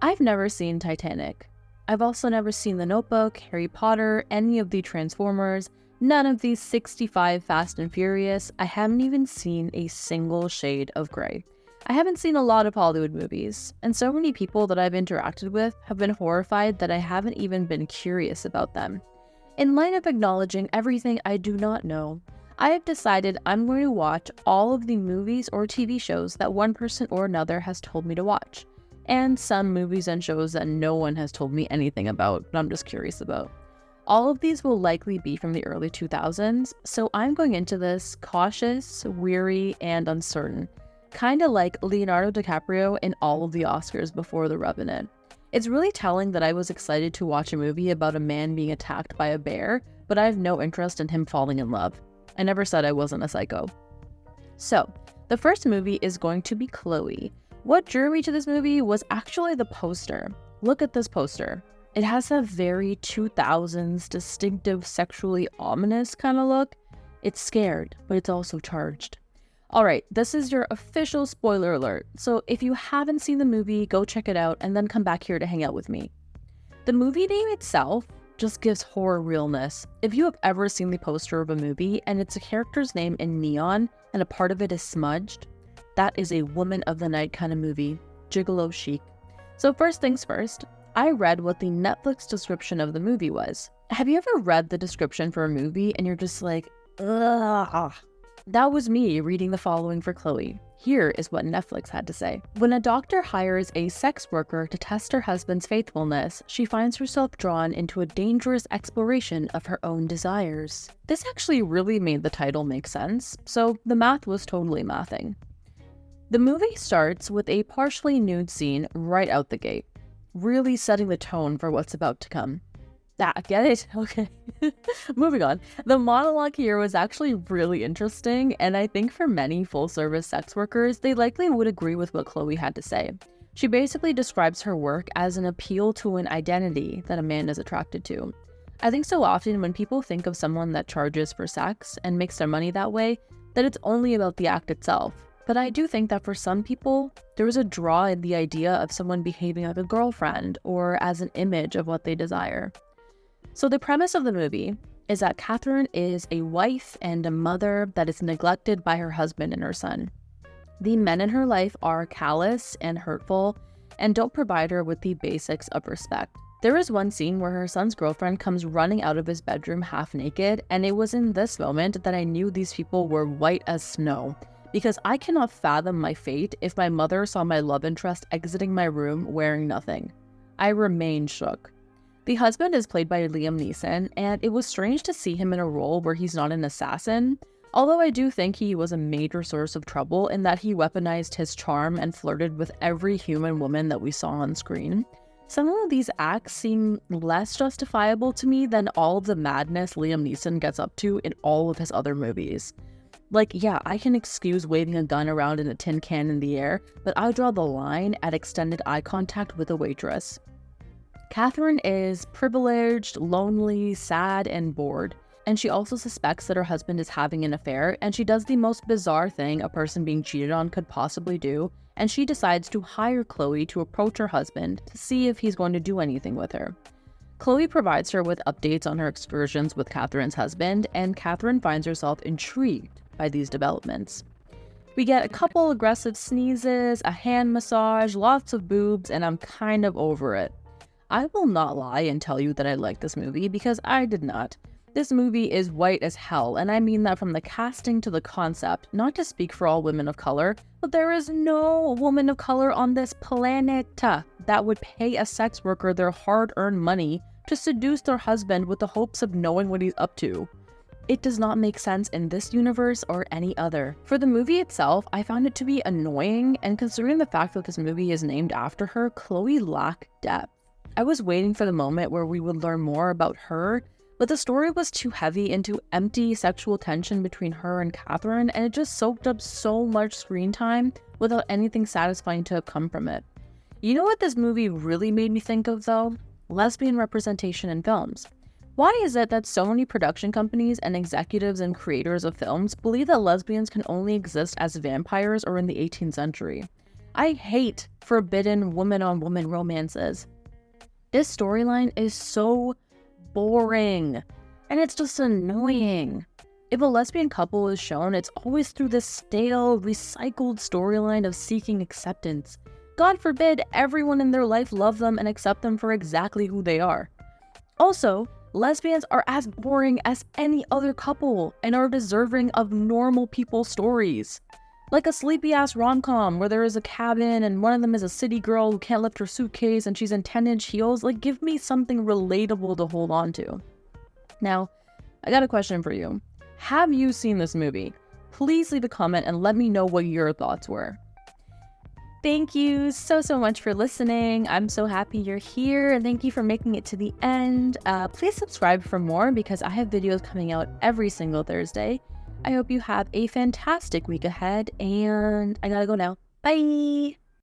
I've never seen Titanic. I've also never seen The Notebook, Harry Potter, any of the Transformers, none of these 65 Fast and Furious. I haven't even seen a single shade of gray. I haven't seen a lot of Hollywood movies, and so many people that I've interacted with have been horrified that I haven't even been curious about them. In light of acknowledging everything I do not know, I have decided I'm going to watch all of the movies or TV shows that one person or another has told me to watch, and some movies and shows that no one has told me anything about, but I'm just curious about. All of these will likely be from the early 2000s, so I'm going into this cautious, weary, and uncertain, kinda like Leonardo DiCaprio in all of the Oscars before The Revenant. It's really telling that I was excited to watch a movie about a man being attacked by a bear, but I have no interest in him falling in love. I never said I wasn't a psycho. So, the first movie is going to be Chloe. What drew me to this movie was actually the poster. Look at this poster. It has a very 2000s distinctive sexually ominous kind of look. It's scared, but it's also charged. Alright, this is your official spoiler alert, so if you haven't seen the movie, go check it out and then come back here to hang out with me. The movie name itself just gives horror realness. If you have ever seen the poster of a movie and it's a character's name in neon and a part of it is smudged, that is a Woman of the Night kind of movie, gigolo chic. So first things first, I read what the Netflix description of the movie was. Have you ever read the description for a movie and you're just like, ugh? That was me reading the following for Chloe. Here is what Netflix had to say. When a doctor hires a sex worker to test her husband's faithfulness, she finds herself drawn into a dangerous exploration of her own desires. This actually really made the title make sense, so the math was totally mathing. The movie starts with a partially nude scene right out the gate, really setting the tone for what's about to come. Get it? Okay. Moving on. The monologue here was actually really interesting, and I think for many full-service sex workers, they likely would agree with what Chloe had to say. She basically describes her work as an appeal to an identity that a man is attracted to. I think so often when people think of someone that charges for sex and makes their money that way, that it's only about the act itself. But I do think that for some people, there is a draw in the idea of someone behaving like a girlfriend or as an image of what they desire. So the premise of the movie is that Catherine is a wife and a mother that is neglected by her husband and her son. The men in her life are callous and hurtful and don't provide her with the basics of respect. There is one scene where her son's girlfriend comes running out of his bedroom half naked, and it was in this moment that I knew these people were white as snow, because I cannot fathom my fate if my mother saw my love interest exiting my room wearing nothing. I remain shook. The husband is played by Liam Neeson, and it was strange to see him in a role where he's not an assassin, although I do think he was a major source of trouble in that he weaponized his charm and flirted with every human woman that we saw on screen. Some of these acts seem less justifiable to me than all of the madness Liam Neeson gets up to in all of his other movies. Like, yeah, I can excuse waving a gun around in a tin can in the air, but I draw the line at extended eye contact with a waitress. Catherine is privileged, lonely, sad, and bored, and she also suspects that her husband is having an affair, and she does the most bizarre thing a person being cheated on could possibly do, and she decides to hire Chloe to approach her husband to see if he's going to do anything with her. Chloe provides her with updates on her excursions with Catherine's husband, and Catherine finds herself intrigued by these developments. We get a couple aggressive sneezes, a hand massage, lots of boobs, and I'm kind of over it. I will not lie and tell you that I like this movie, because I did not. This movie is white as hell, and I mean that from the casting to the concept, not to speak for all women of color, but there is no woman of color on this planet that would pay a sex worker their hard-earned money to seduce their husband with the hopes of knowing what he's up to. It does not make sense in this universe or any other. For the movie itself, I found it to be annoying, and considering the fact that this movie is named after her, Chloe lacked depth. I was waiting for the moment where we would learn more about her, but the story was too heavy into empty sexual tension between her and Catherine, and it just soaked up so much screen time without anything satisfying to have come from it. You know what this movie really made me think of, though? Lesbian representation in films. Why is it that so many production companies and executives and creators of films believe that lesbians can only exist as vampires or in the 18th century? I hate forbidden woman-on-woman romances. This storyline is so boring, and it's just annoying. If a lesbian couple is shown, it's always through this stale, recycled storyline of seeking acceptance. God forbid everyone in their life love them and accept them for exactly who they are. Also, lesbians are as boring as any other couple and are deserving of normal people stories. Like a sleepy-ass rom-com where there is a cabin and one of them is a city girl who can't lift her suitcase and she's in 10-inch heels. Like, give me something relatable to hold on to. Now, I got a question for you. Have you seen this movie? Please leave a comment and let me know what your thoughts were. Thank you so much for listening. I'm so happy you're here, and thank you for making it to the end. Please subscribe for more because I have videos coming out every single Thursday. I hope you have a fantastic week ahead, and I gotta go now. Bye!